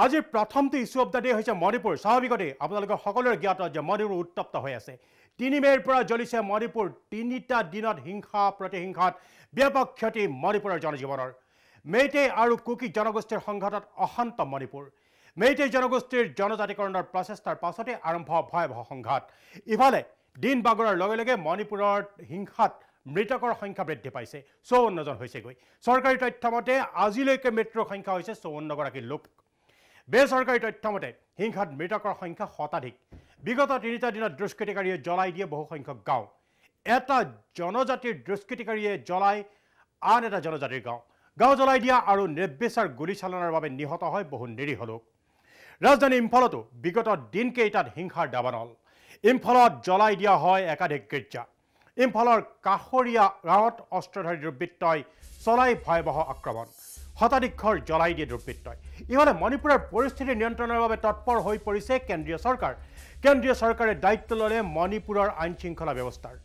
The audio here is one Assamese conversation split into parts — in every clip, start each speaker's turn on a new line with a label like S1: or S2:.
S1: আজিৰ প্ৰথমটো ইস্যু অফ দ্য ডে হৈছে মণিপুৰ। স্বাভাৱিকতে আপোনালোকৰ সকলোৰে জ্ঞাত যে মণিপুৰ উত্তপ্ত হৈ আছে। 3 মে'ৰ পৰা জ্বলিছে মণিপুৰ। 3টা দিনত হিংসা প্ৰতিহিংসাত ব্যাপক ক্ষতি মণিপুৰৰ জনজীৱনৰ। মেইটেই আৰু কুকি জনগোষ্ঠীৰ সংঘাতত অশান্ত মণিপুৰ। মেইটেই জনগোষ্ঠীৰ জনজাতিকৰণৰ প্ৰচেষ্টাৰ পাছতে আৰম্ভ ভয়াৱহ সংঘাত। ইফালে দিন বাগৰাৰ লগে লগে মণিপুৰৰ হিংসাত মৃতকৰ সংখ্যা বৃদ্ধি পাইছে। 54জন হৈছেগৈ। চৰকাৰী তথ্য মতে আজিলৈকে মৃত্যুৰ সংখ্যা হৈছে 54গৰাকী লোক। বেচৰকাৰী তথ্য মতে হিংসাত মৃতকৰ সংখ্যা শতাধিক। বিগত 3টা দিনত দুষ্কৃতিকাৰীয়ে জ্বলাই দিয়ে বহুসংখ্যক গাঁও। এটা জনজাতিৰ দুষ্কৃতিকাৰীয়ে জ্বলাই আন এটা জনজাতিৰ গাঁও জ্বলাই দিয়া আৰু নিৰ্বিচাৰ গুলীচালনাৰ বাবে নিহত হয় বহু নিৰীহ লোক। ৰাজধানী ইম্ফলতো বিগত দিনকেইটাত হিংসাৰ দাবানল। ইম্ফলত জ্বলাই দিয়া হয় একাধিক গীৰ্জা। ইম্ফলৰ কাষৰীয়া গাঁৱত অস্ত্ৰধাৰী দুৰ্বৃত্তই চলাই ভয়াৱহ আক্ৰমণ। শতাধিক ঘৰ জ্বলাই দিয়ে দুৰ্বৃত্তই। ইফালে মণিপুৰৰ পৰিস্থিতি নিয়ন্ত্ৰণৰ বাবে তৎপৰ হৈ পৰিছে কেন্দ্ৰীয় চৰকাৰ। কেন্দ্ৰীয় চৰকাৰে দায়িত্ব ল'লে মণিপুৰৰ আইন শৃংখলা ব্যৱস্থাৰ।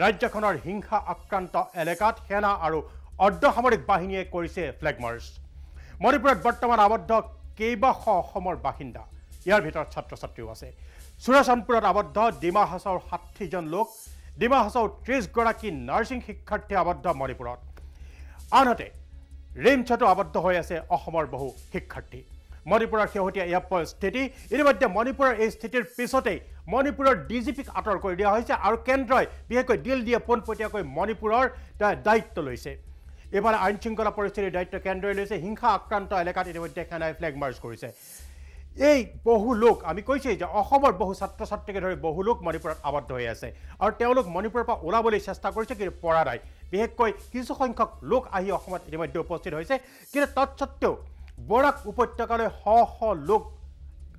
S1: ৰাজ্যখনৰ হিংসা আক্ৰান্ত এলেকাত সেনা আৰু অৰ্ধসামৰিক বাহিনীয়ে কৰিছে ফ্লেগ মাৰ্চ। মণিপুৰত বৰ্তমান আবদ্ধ কেইবাশ অসমৰ বাসিন্দা। ইয়াৰ ভিতৰত ছাত্ৰ ছাত্ৰীও আছে। চুৰাচান্দপুৰত আবদ্ধ ডিমা হাছাওৰ 60জন লোক। ডিমা হাছাওৰ 30গৰাকী নাৰ্ছিং শিক্ষাৰ্থী আবদ্ধ মণিপুৰত। আনহাতে ৰিমছতো আবদ্ধ হৈ আছে অসমৰ বহু শিক্ষাৰ্থী। মণিপুৰৰ শেহতীয়া এয়া স্থিতি। ইতিমধ্যে মণিপুৰৰ এই স্থিতিৰ পিছতেই মণিপুৰৰ ডিজিপিক আঁতৰ কৰি দিয়া হৈছে আৰু কেন্দ্ৰই বিশেষকৈ দিল্লীয়ে পোনপটীয়াকৈ মণিপুৰৰ দায়িত্ব লৈছে। এইফালে আইন শৃংখলা পৰিস্থিতিৰ দায়িত্ব কেন্দ্ৰই লৈছে। হিংসা আক্ৰান্ত এলেকাত ইতিমধ্যে সেনাই ফ্লেগ মাৰ্চ কৰিছে। এই বহু লোক আমি কৈছোঁই যে অসমৰ বহু ছাত্ৰ ছাত্ৰীকে ধৰি বহু লোক মণিপুৰত আবদ্ধ হৈ আছে আৰু তেওঁলোক মণিপুৰৰ পৰা ওলাবলৈ চেষ্টা কৰিছে, কিন্তু পৰা নাই। বিশেষকৈ কিছুসংখ্যক লোক আহি অসমত ইতিমধ্যে উপস্থিত হৈছে, কিন্তু তৎসত্ত্বেও বৰাক উপত্যকালৈ শ শ লোক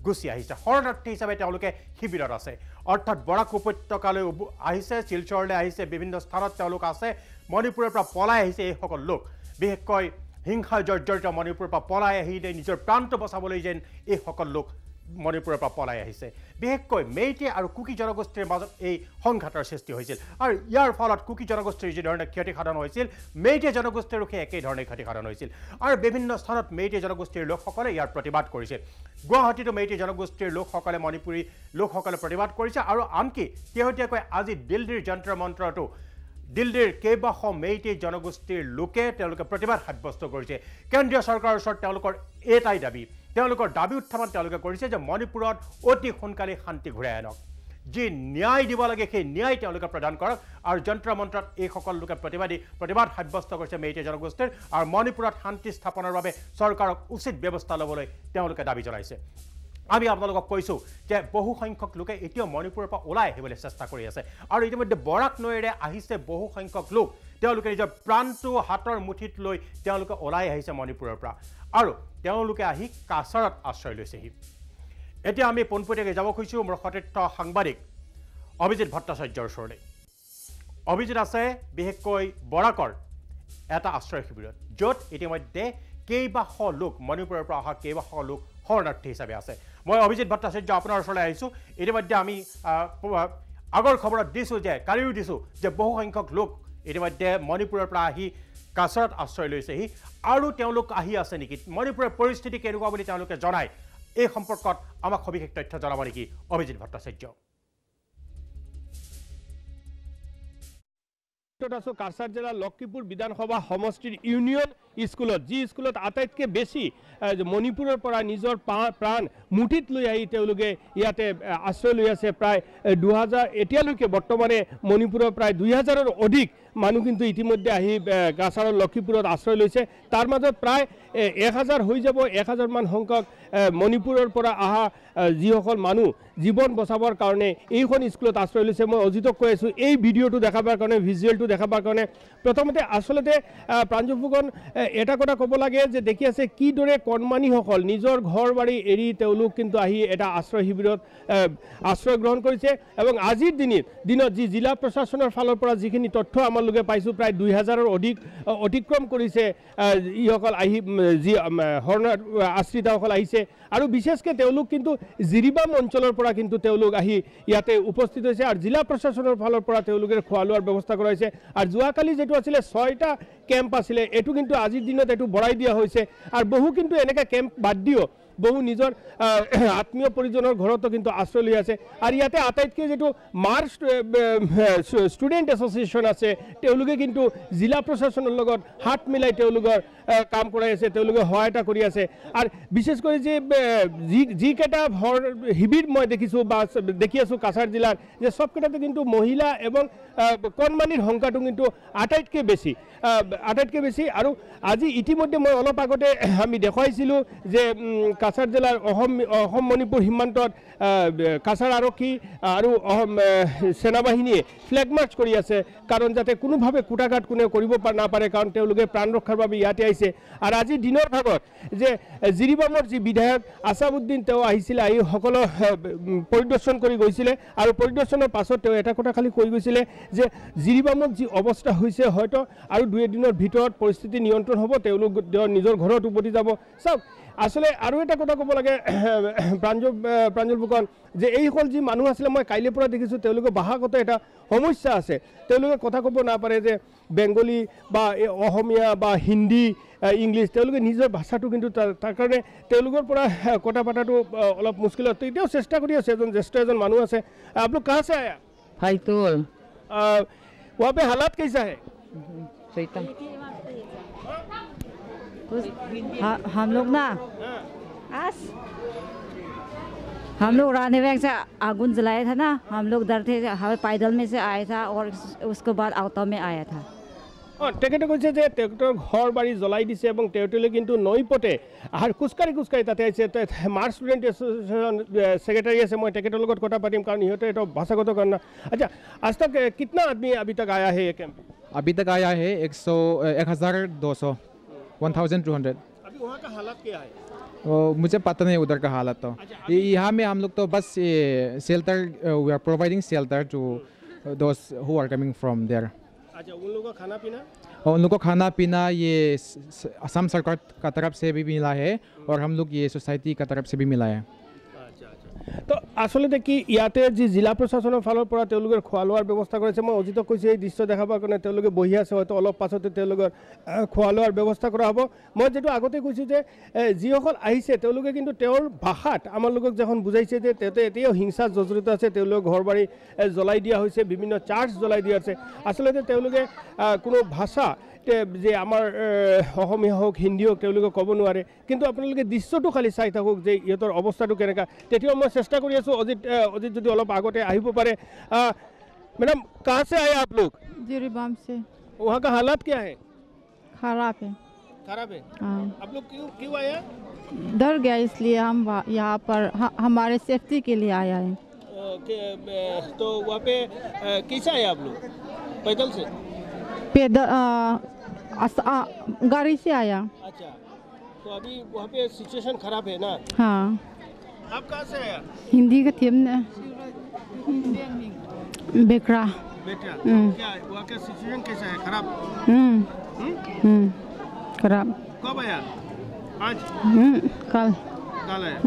S1: গুচি আহিছে। শৰণাৰ্থী হিচাপে তেওঁলোকে শিবিৰত আছে। অৰ্থাৎ বৰাক উপত্যকালৈ আহিছে, শিলচৰলৈ আহিছে, বিভিন্ন স্থানত তেওঁলোক আছে। মণিপুৰৰ পৰা পলাই আহিছে এইসকল লোক। বিশেষকৈ হিংসা জৰ্জৰিত মণিপুৰৰ পৰা পলাই আহিলে নিজৰ প্ৰাণটো বচাবলৈ যেন এইসকল লোক মণিপুৰৰ পৰা পলাই আহিছে। বিশেষকৈ মেইটে আৰু কুকি জনগোষ্ঠীৰ মাজত এই সংঘাতৰ সৃষ্টি হৈছিল আৰু ইয়াৰ ফলত কুকি জনগোষ্ঠীৰ যিধৰণে ক্ষতিসাধন হৈছিল, মেইটে জনগোষ্ঠীৰো সেই একেধৰণে ক্ষতিসাধন হৈছিল আৰু বিভিন্ন স্থানত মেইটে জনগোষ্ঠীৰ লোকসকলে ইয়াৰ প্ৰতিবাদ কৰিছে। গুৱাহাটীতো মেইটে জনগোষ্ঠীৰ লোকসকলে মণিপুৰী লোকসকলে প্ৰতিবাদ কৰিছে আৰু আনকি শেহতীয়াকৈ আজি দিল্লীৰ যন্ত্ৰ মন্ত্ৰতো দিল্লীৰ কেইবাশ মেইটে জনগোষ্ঠীৰ লোকে তেওঁলোকে প্ৰতিবাদ সাব্যস্ত কৰিছে। কেন্দ্ৰীয় চৰকাৰৰ ওচৰত তেওঁলোকৰ এটাই দাবী, তেওঁলোকৰ দাবী উত্থাপন তেওঁলোকে কৰিছে যে মণিপুৰত অতি সোনকালে শান্তি ঘূৰাই আনক। যি ন্যায় দিব লাগে সেই ন্যায় তেওঁলোকে প্ৰদান কৰক আৰু যন্ত্ৰ মন্ত্ৰত এইসকল লোকে প্ৰতিবাদ সাব্যস্ত কৰিছে মেইটে জনগোষ্ঠীৰ আৰু মণিপুৰত শান্তি স্থাপনৰ বাবে চৰকাৰক উচিত ব্যৱস্থা ল'বলৈ তেওঁলোকে দাবী জনাইছে। আমি আপোনালোকক কৈছোঁ যে বহু সংখ্যক লোকে এতিয়াও মণিপুৰৰ পৰা ওলাই আহিবলৈ চেষ্টা কৰি আছে আৰু ইতিমধ্যে বৰাক নৈৰে আহিছে বহু সংখ্যক লোক। তেওঁলোকে নিজৰ প্ৰাণটো হাতৰ মুঠিত লৈ তেওঁলোকে ওলাই আহিছে মণিপুৰৰ পৰা আৰু তেওঁলোকে আহি কাছাৰত আশ্ৰয় লৈছেহি। এতিয়া আমি পোনপটীয়াকৈ যাব খুজিছোঁ মোৰ সতীৰ্থ সাংবাদিক অভিজিত ভট্টাচাৰ্যৰ ওচৰলৈ। অভিজিত আছে বিশেষকৈ বৰাকৰ এটা আশ্ৰয় শিবিৰত, য'ত ইতিমধ্যে কেইবাশ লোক মণিপুৰৰ পৰা অহা কেইবাশ লোক শৰণাৰ্থী হিচাপে আছে। মই অভিজিত ভট্টাচাৰ্য আপোনাৰ ওচৰলৈ আহিছোঁ। ইতিমধ্যে আমি আগৰ খবৰত দিছোঁ যে কালিও দিছোঁ যে বহু সংখ্যক লোক ইতিমধ্যে মণিপুৰৰ পৰা আহি কাছাৰত আশ্ৰয় লৈছেহি আৰু তেওঁলোক আহি আছে নেকি, মণিপুৰৰ পৰিস্থিতি কেনেকুৱা বুলি তেওঁলোকে জনায়, এই সম্পৰ্কত আমাক সবিশেষ তথ্য জনাব নেকি অভিজিত ভট্টাচাৰ্য?
S2: আছো কাছাৰ জিলাৰ লক্ষীপুৰ বিধানসভা সমষ্টিৰ ইউনিয়ন স্কুলত, যি স্কুলত আটাইতকৈ বেছি মণিপুৰৰ পৰা নিজৰ প্ৰাণ মুঠিত লৈ আহি তেওঁলোকে ইয়াতে আশ্ৰয় লৈ আছে। প্ৰায় 2000 এতিয়ালৈকে বৰ্তমানে মণিপুৰৰ প্ৰায় 2000ৰ অধিক মানুহ কিন্তু ইতিমধ্যে আহি কাছাৰৰ লক্ষীপুৰত আশ্ৰয় লৈছে। তাৰ মাজত প্ৰায় 1000 হৈ যাব, 1000মান সংখ্যক মণিপুৰৰ পৰা অহা যিসকল মানুহ জীৱন বচাবৰ কাৰণে এইখন স্কুলত আশ্ৰয় লৈছে। মই অজিতক কৈ আছোঁ এই ভিডিঅ'টো দেখাবৰ কাৰণে, ভিজুৱেলটো দেখাবৰ কাৰণে। প্ৰথমতে আচলতে প্ৰাঞ্জল ফুকন এটা কথা ক'ব লাগে যে দেখি আছে কিদৰে কণমানিসকল নিজৰ ঘৰ বাৰী এৰি তেওঁলোক কিন্তু আহি এটা আশ্ৰয় শিবিৰত আশ্ৰয় গ্ৰহণ কৰিছে এবং আজিৰ দিনত যি জিলা প্ৰশাসনৰ ফালৰ পৰা যিখিনি তথ্য আমালোকে পাইছোঁ, প্ৰায় 2000ৰ অধিক অতিক্ৰম কৰিছে ইসকল আহি, যি আশ্ৰিতসকল আহিছে আৰু বিশেষকৈ তেওঁলোক কিন্তু জিৰিবাম অঞ্চলৰ পৰা কিন্তু তেওঁলোক আহি ইয়াতে উপস্থিত হৈছে আৰু জিলা প্ৰশাসনৰ ফালৰ পৰা তেওঁলোকে খোৱা লোৱাৰ ব্যৱস্থা কৰা হৈছে। আৰু যোৱাকালি যেটো আছিলে 6টা কেম্প আছিলে, এইটো কিন্তু আজিৰ দিনত এইটো বঢ়াই দিয়া হৈছে আৰু বহু কিন্তু এনেকৈ কেম্প বাদ দিও বহু নিজৰ আত্মীয় পৰিজনৰ ঘৰতো কিন্তু আশ্ৰয় লৈ আছে আৰু ইয়াতে আটাইতকৈ যেটো মাৰ্চ ষ্টুডেণ্ট এছ'চিয়েশ্যন আছে তেওঁলোকে কিন্তু জিলা প্ৰশাসনৰ লগত হাত মিলাই তেওঁলোকৰ কাম কৰাই আছে তেওঁলোকে সহায়তা কৰি আছে আৰু বিশেষ কৰি যে যিকেইটা শিবিৰ মই দেখিছোঁ বা দেখি আছোঁ কাছাৰ জিলাৰ যে সবকেইটাতে কিন্তু মহিলা এবং কণমানিৰ সংখ্যাটো কিন্তু আটাইতকৈ বেছি আৰু আজি ইতিমধ্যে মই অলপ আগতে আমি দেখুৱাইছিলোঁ যে কাছাৰ জিলাৰ অসম মণিপুৰ সীমান্তত কাছাৰ আৰক্ষী আৰু সেনাবাহিনীয়ে ফ্লেগ মাৰ্চ কৰি আছে কাৰণ যাতে কোনোভাৱে কুটাঘাত কোনেও কৰিব নাপাৰে কাৰণ তেওঁলোকে প্ৰাণ ৰক্ষাৰ বাবে ইয়াতে আহিছে আৰু আজি দিনৰ ভাগত যে জিৰিবামৰ যি বিধায়ক আছাবুদ্দিন তেওঁ আহিছিলে আহি সকলো পৰিদৰ্শন কৰি গৈছিলে আৰু পৰিদৰ্শনৰ পাছত তেওঁ এটা কথা খালি কৈ গৈছিলে যে জিৰিবামত যি অৱস্থা হৈছে হয়তো আৰু 2 দিনৰ ভিতৰত পৰিস্থিতি নিয়ন্ত্ৰণ হ'ব তেওঁলোক নিজৰ ঘৰত উভতি যাব চাওক আসলে আৰু এটা কথা ক'ব লাগে প্ৰাঞ্জল ফুকন যে এইসকল যি মানুহ আছিলে মই কাইলৈৰ পৰা দেখিছোঁ তেওঁলোকৰ ভাষাগত এটা সমস্যা আছে তেওঁলোকে কথা ক'ব নাপাৰে যে বেংগলী বা অসমীয়া বা হিন্দী ইংলিছ তেওঁলোকে নিজৰ ভাষাটো কিন্তু তাৰ কাৰণে তেওঁলোকৰ পৰা কথা পতাটো অলপ মুস্কিল হয় এতিয়াও চেষ্টা কৰি আছে জ্যেষ্ঠ এজন মানুহ আছে आप लोग कहाँ से आया
S3: फैतुल
S2: वहाँ पे हालात कैसा है
S3: हम लोग ना हम लोग रानी बैंक से आगुन जलाया था ना हम लोग डरते हमें पैदल में से आया था और उसके बाद ऑटो में आया था
S2: তেখেতে কৈছে যে তেখেতৰ ঘৰ বাৰী জ্বলাই দিছে এবং তেওঁলৈ কিন্তু নৈপটে আৰু খোজকাঢ়ি তাতে আহিছে মাৰ্চ ষ্টুডেণ্ট এছ'চিয়েশ্যন सेक्रेटरी আছে মই তেখেতৰ লগত কথা পাতিম কাৰণ ইহঁতে এটা ভাষাগত কাৰণ अच्छा आज तक कितना आदमी अभी तक आया है ये कैंप
S4: अभी तक आया है 1200 1200
S2: अभी वहाँ का हालात क्या है
S4: मुझे पता नहीं उधर का हालत तो यहाँ में हम लोग तो बस shelter we are providing shelter to those who are coming from there
S2: अच्छा उन लोगों का खाना पीना
S4: और उन लोगों को खाना पीना ये असम सरकार का तरफ से भी मिला है और हम लोग ये सोसाइटी का तरफ से भी मिला है
S2: তো আসলে কি ইয়াতে যি জিলা প্ৰশাসনৰ ফালৰ পৰা তেওঁলোকৰ খোৱা লোৱাৰ ব্যৱস্থা কৰিছে মই অজিতক কৈছোঁ এই দৃশ্য দেখাবৰ কাৰণে তেওঁলোকে বহি আছে হয়তো অলপ পাছতে তেওঁলোকৰ খোৱা লোৱাৰ ব্যৱস্থা কৰা হ'ব মই যেটো আগতে কৈছোঁ যে যিসকল আহিছে তেওঁলোকে কিন্তু তেওঁৰ ভাষাত আমাৰ লোকক যখন বুজাইছে যে তেতে এতিয়াও হিংসা জড়িত আছে তেওঁলোকৰ ঘৰ বাৰী জ্বলাই দিয়া হৈছে বিভিন্ন চাৰ্চ জ্বলাই দিয়া আছে আচলতে তেওঁলোকে কোনো ভাষা যে আমাৰ অসমীয়া হোক হিন্দী হোক তেওঁলোকে ক'ব নোৱাৰে কিন্তু আপোনালোকে দৃশ্যটো খালি চাই থাকক যে ইহঁতৰ অৱস্থাটো কেনেকা তেতিয়াও মই চেষ্টা কৰি আছোঁ অজিত যদি অলপ আগতে আহিব পাৰে मैडम कहाँ से आए आप लोग
S5: जिरीबाम से
S2: वहाँ का हालात क्या है
S5: खराब है
S2: हाँ आप लोग क्यों आया
S5: डर गया इसलिए हम यहाँ पर हमारे सेफ्टी के लिए आया है
S2: तो वहाँ पे कैसे आए आप लोग पैदल से
S5: गाड़ी से आया
S2: अच्छा तो अभी वहाँ पे सिचुएशन खराब है ना
S5: हाँ
S2: आप कहाँ से आया
S5: हिंदी का थीम ने बेकरा
S2: बेटा क्या वहाँ का सिचुएशन कैसा है खराब
S5: खराब
S2: कब आया आज
S5: कल
S2: आया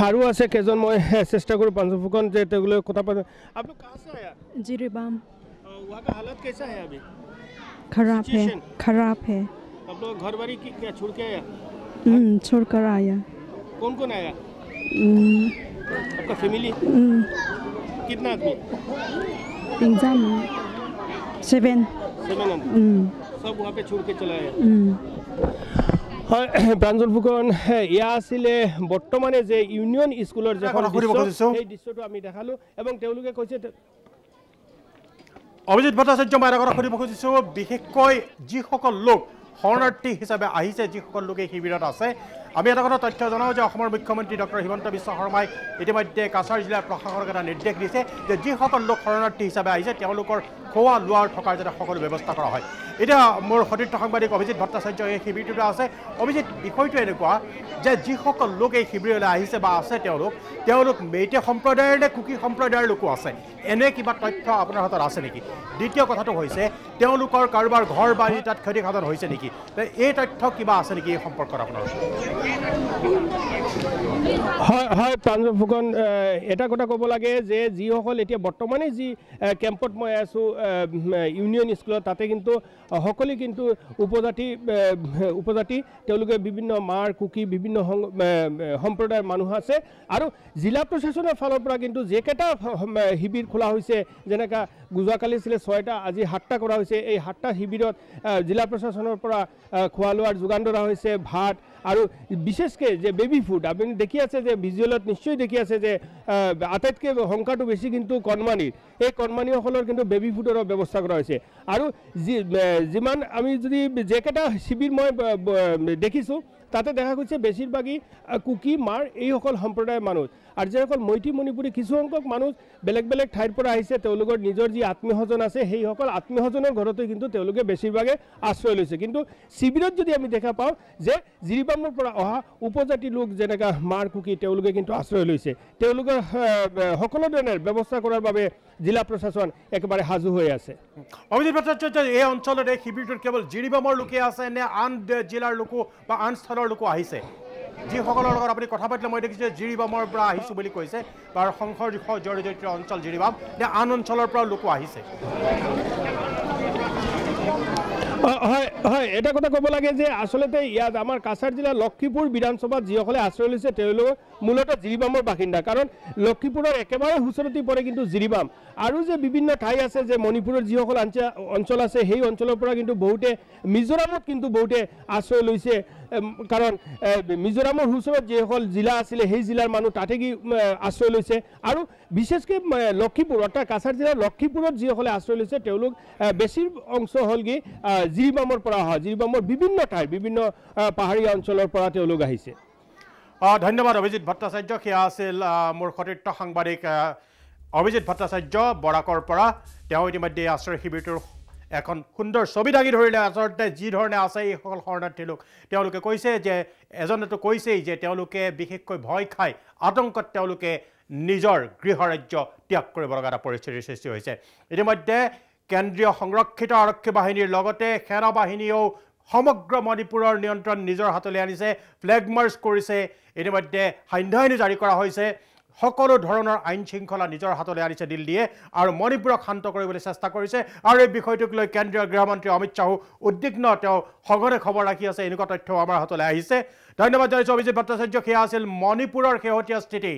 S2: আৰু আছে কেজন মই চেষ্টা কৰো পাঞ্জল ফুকন যে তেগুলো কথা পাতে आप लोग कहाँ से आया
S5: जिरीबाम
S2: वहाँ का हालत कैसा है अभी
S5: खराब है
S2: आप लोग घर बारी क्या छोड़ के आया
S5: छोड़ कर आया
S2: कौन कौन आया आपका फैमिली कितना आदमी
S5: एग्जाम 7
S2: सब वहाँ पे छोड़ के चला आया হয় প্ৰাঞ্জল ফুকন ইয়া আছিলে বৰ্তমানে যে ইউনিয়ন স্কুলৰ যে এই দৃশ্যটো আমি দেখালো এবং তেওঁলোকে কৈছে
S1: অভিজিৎ ভট্টাচাৰ্য মই এটা কথা সুধিব খুজিছোঁ বিশেষকৈ যিসকল লোক শৰণাৰ্থী হিচাপে আহিছে যিসকল লোক এই শিবিৰত আছে আমি এটা কথা তথ্য জনাওঁ যে অসমৰ মুখ্যমন্ত্ৰী ডক্টৰ হিমন্ত বিশ্ব শৰ্মাই ইতিমধ্যে কাছাৰ জিলাৰ প্ৰশাসনক এটা নিৰ্দেশ দিছে যে যিসকল লোক শৰণাৰ্থী হিচাপে আহিছে তেওঁলোকৰ খোৱা লোৱাৰ থকাৰ যাতে সকলো ব্যৱস্থা কৰা হয় এতিয়া মোৰ সতীৰ্থ সাংবাদিক অভিজিৎ ভট্টাচাৰ্য এই শিবিৰটোতে আছে অভিজিৎ বিষয়টো এনেকুৱা যে যিসকল লোক এই শিবিৰলৈ আহিছে বা আছে তেওঁলোক মেইটে সম্প্ৰদায়ৰ নে কুকি সম্প্ৰদায়ৰ লোকো আছে এনে কিবা তথ্য আপোনাৰ হাতত আছে নেকি দ্বিতীয় কথাটো হৈছে তেওঁলোকৰ কাৰোবাৰ ঘৰ বাৰী তাত ক্ষতিসাধন হৈছে নেকি এই তথ্য কিবা আছে নেকি এই সম্পৰ্কত আপোনাৰ
S2: হয় হয় প্ৰাঞ্জল ফুকন এটা কথা ক'ব লাগে যে যিসকল এতিয়া বৰ্তমানে যি কেম্পত মই আছোঁ ইউনিয়ন স্কুলত তাতে কিন্তু সকলে কিন্তু উপজাতি তেওঁলোকে বিভিন্ন মাৰ কুকি বিভিন্ন সম্প্ৰদায়ৰ মানুহ আছে আৰু জিলা প্ৰশাসনৰ ফালৰ পৰা কিন্তু যেকেইটা শিবিৰ খোলা হৈছে যেনেকা যোৱাকালি আছিলে 6টা আজি 7টা কৰা হৈছে এই 7টা শিবিৰত জিলা প্ৰশাসনৰ পৰা খোৱা লোৱাৰ যোগান ধৰা হৈছে ভাত আৰু বিশেষকৈ যে বেবি ফুড আপুনি দেখি আছে যে ভিজুৱেলত নিশ্চয় দেখি আছে যে আটাইতকৈ সংখ্যাটো বেছি কিন্তু কণমানিৰ এই কণমানিসকলৰ কিন্তু বেবি ফুডৰ ব্যৱস্থা কৰা হৈছে আৰু যিমান আমি যদি যেকেইটা শিবিৰ মই দেখিছোঁ তাতে দেখা গৈছে বেছিভাগেই কুকি মাৰ এইসকল সম্প্ৰদায়ৰ মানুহ আৰু যিসকল মৈতী মণিপুৰী কিছুসংখ্যক মানুহ বেলেগ বেলেগ ঠাইৰ পৰা আহিছে তেওঁলোকৰ নিজৰ যি আত্মীয়স্বজন আছে সেইসকল আত্মীয়স্বজনৰ ঘৰতে কিন্তু তেওঁলোকে বেছিভাগে আশ্ৰয় লৈছে কিন্তু শিবিৰত যদি আমি দেখা পাওঁ যে জিৰিবামৰ পৰা অহা উপজাতি লোক যেনেকা মাৰ কুকি তেওঁলোকে কিন্তু আশ্ৰয় লৈছে তেওঁলোকৰ সকলো ধৰণৰ ব্যৱস্থা কৰাৰ বাবে জিলা প্ৰশাসন একেবাৰে সাজু হৈ আছে
S1: অভিজিৎ ভট্টাচাৰ্য এই অঞ্চলত এই শিবিৰটোত কেৱল জিৰিবামৰ লোকে আছে নে আন জিলাৰ লোকো বা আন স্থানৰ লোকো আহিছে যিসকলৰ লগত আপুনি কথা পাতিলে মই দেখিছোঁ জিৰিবামৰ পৰা আহিছোঁ বুলি কৈছে বা সংসৰ্গ জড়িত অঞ্চল জিৰিবাম নে আন অঞ্চলৰ পৰা লোকো আহিছে
S2: হয় হয় এটা কথা ক'ব লাগে যে আচলতে ইয়াত আমাৰ কাছাৰ জিলাৰ লক্ষীপুৰ বিধানসভাত যিসকলে আশ্ৰয় লৈছে তেওঁলোক মূলতঃ জিৰিবামৰ বাসিন্দা কাৰণ লক্ষীপুৰৰ একেবাৰে ওচৰতে পৰে কিন্তু জিৰিবাম আৰু যে বিভিন্ন ঠাই আছে যে মণিপুৰৰ যিসকল অঞ্চল আছে সেই অঞ্চলৰ পৰা কিন্তু বহুতে মিজোৰামত কিন্তু বহুতে আশ্ৰয় লৈছে কাৰণ মিজোৰামৰ ওচৰত যিসকল জিলা আছিলে সেই জিলাৰ মানুহ তাতে কি আশ্ৰয় লৈছে আৰু বিশেষকৈ লক্ষীপুৰ অৰ্থাৎ কাছাৰ জিলাৰ লক্ষীপুৰত যিসকলে আশ্ৰয় লৈছে তেওঁলোক বেছি অংশ হ'লগৈ জিৰিবামৰ পৰা অহা জিৰিবামৰ বিভিন্ন ঠাইৰ বিভিন্ন পাহাৰীয়া অঞ্চলৰ পৰা তেওঁলোক আহিছে
S1: ধন্যবাদ অভিজিৎ ভট্টাচাৰ্য সেয়া আছিল মোৰ সতীৰ্থ সাংবাদিক অভিজিৎ ভট্টাচাৰ্য বৰাকৰ পৰা তেওঁ ইতিমধ্যে আশ্ৰয় শিবিৰটোৰ এখন সুন্দৰ ছবি দাঙি ধৰিলে আচলতে যি ধৰণে আছে এইসকল শৰণাৰ্থী লোক তেওঁলোকে কৈছে যে এজনেতো কৈছেই যে তেওঁলোকে বিশেষকৈ ভয় খাই আতংকত তেওঁলোকে নিজৰ গৃহৰাজ্য ত্যাগ কৰিব লগা এটা পৰিস্থিতিৰ সৃষ্টি হৈছে ইতিমধ্যে কেন্দ্ৰীয় সংৰক্ষিত আৰক্ষী বাহিনীৰ লগতে সেনা বাহিনীয়েও সমগ্ৰ মণিপুৰৰ নিয়ন্ত্ৰণ নিজৰ হাতলৈ আনিছে ফ্লেগ মাৰ্চ কৰিছে ইতিমধ্যে সান্ধ্য জাৰি কৰা হৈছে সকলো ধৰণৰ আইন শৃংখলা নিজৰ হাতলৈ আনিছে দিল্লীয়ে আৰু মণিপুৰক শান্ত কৰিবলৈ চেষ্টা কৰিছে আৰু এই বিষয়টোক লৈ কেন্দ্ৰীয় গৃহমন্ত্ৰী অমিত শ্বাহো উদ্বিগ্ন তেওঁ সঘনে খবৰ ৰাখি আছে এনেকুৱা তথ্য আমাৰ হাতলৈ আহিছে ধন্যবাদ জনাইছোঁ অভিজিৎ ভট্টাচাৰ্য সেয়া আছিল মণিপুৰৰ শেহতীয়া স্থিতি